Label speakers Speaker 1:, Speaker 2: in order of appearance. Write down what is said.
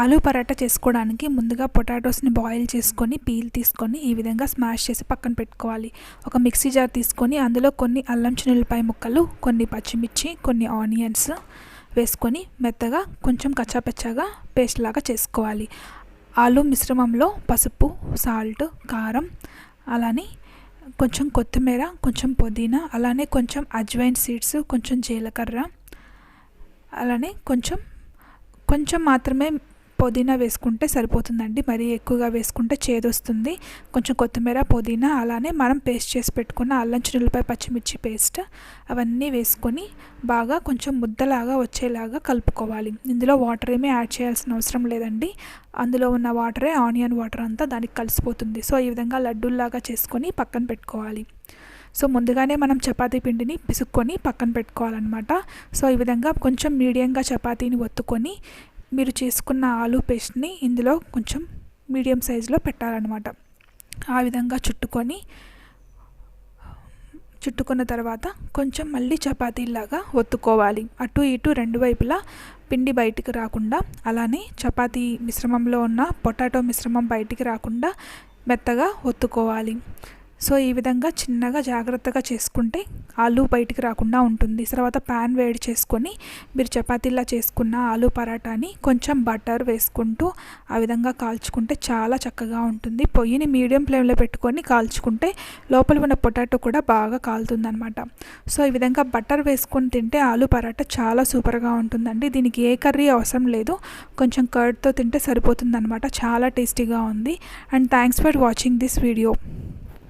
Speaker 1: ఆలూ పరాటా చేసుకోవడానికి ముందుగా పొటాటోస్ని బాయిల్ చేసుకొని పీల్ తీసుకొని ఈ విధంగా స్మాష్ చేసి పక్కన పెట్టుకోవాలి. ఒక మిక్సీ జార్ తీసుకొని అందులో కొన్ని అల్లం చిన్నులపాయ ముక్కలు, కొన్ని పచ్చిమిర్చి, కొన్ని ఆనియన్స్ వేసుకొని మెత్తగా కొంచెం కచ్చాపచ్చాగా పేస్ట్ లాగా చేసుకోవాలి. ఆలూ మిశ్రమంలో పసుపు, సాల్ట్, కారం, అలానే కొంచెం కొత్తిమీర, కొంచెం పుదీనా, అలానే కొంచెం అజ్వైన్ సీడ్స్, కొంచెం జీలకర్ర, అలానే కొంచెం మాత్రమే పుదీనా వేసుకుంటే సరిపోతుందండి. మరీ ఎక్కువగా వేసుకుంటే చేదొస్తుంది. కొంచెం కొత్తిమీర, పుదీనా, అలానే మనం పేస్ట్ చేసి పెట్టుకున్న అల్లం చిన్నులపాయ పచ్చిమిర్చి పేస్ట్ అవన్నీ వేసుకొని బాగా కొంచెం ముద్దలాగా వచ్చేలాగా కలుపుకోవాలి. ఇందులో వాటర్ ఏమీ యాడ్ చేయాల్సిన అవసరం లేదండి. అందులో ఉన్న వాటరే, ఆనియన్ వాటర్ అంతా దానికి కలిసిపోతుంది. సో ఈ విధంగా లడ్డూల్లాగా చేసుకొని పక్కన పెట్టుకోవాలి. సో ముందుగానే మనం చపాతీ పిండిని పిసుక్కొని పక్కన పెట్టుకోవాలన్నమాట. సో ఈ విధంగా కొంచెం మీడియంగా చపాతీని ఒత్తుకొని మీరు చేసుకున్న ఆలూ పేస్ట్ని ఇందులో కొంచెం మీడియం సైజులో పెట్టాలన్నమాట. ఆ విధంగా చుట్టుకున్న తర్వాత కొంచెం మళ్ళీ చపాతీలాగా ఒత్తుకోవాలి. అటు ఇటు రెండు వైపులా పిండి బయటికి రాకుండా, అలానే చపాతీ మిశ్రమంలో ఉన్న పొటాటో మిశ్రమం బయటికి రాకుండా మెత్తగా ఒత్తుకోవాలి. సో ఈ విధంగా చిన్నగా జాగ్రత్తగా చేసుకుంటే ఆలూ బయటికి రాకుండా ఉంటుంది. తర్వాత ప్యాన్ వేడి చేసుకొని మీరు చపాతీలా చేసుకున్న ఆలూ పరాటాని కొంచెం బటర్ వేసుకుంటూ ఆ విధంగా కాల్చుకుంటే చాలా చక్కగా ఉంటుంది. పొయ్యిని మీడియం ఫ్లేమ్లో పెట్టుకొని కాల్చుకుంటే లోపల ఉన్న పొటాటో కూడా బాగా కాలుతుందన్నమాట. సో ఈ విధంగా బటర్ వేసుకొని తింటే ఆలూ పరాటా చాలా సూపర్గా ఉంటుందండి. దీనికి ఏ కర్రీ అవసరం లేదు, కొంచెం కర్డ్తో తింటే సరిపోతుందన్నమాట. చాలా టేస్టీగా ఉంది. And thanks for watching this video.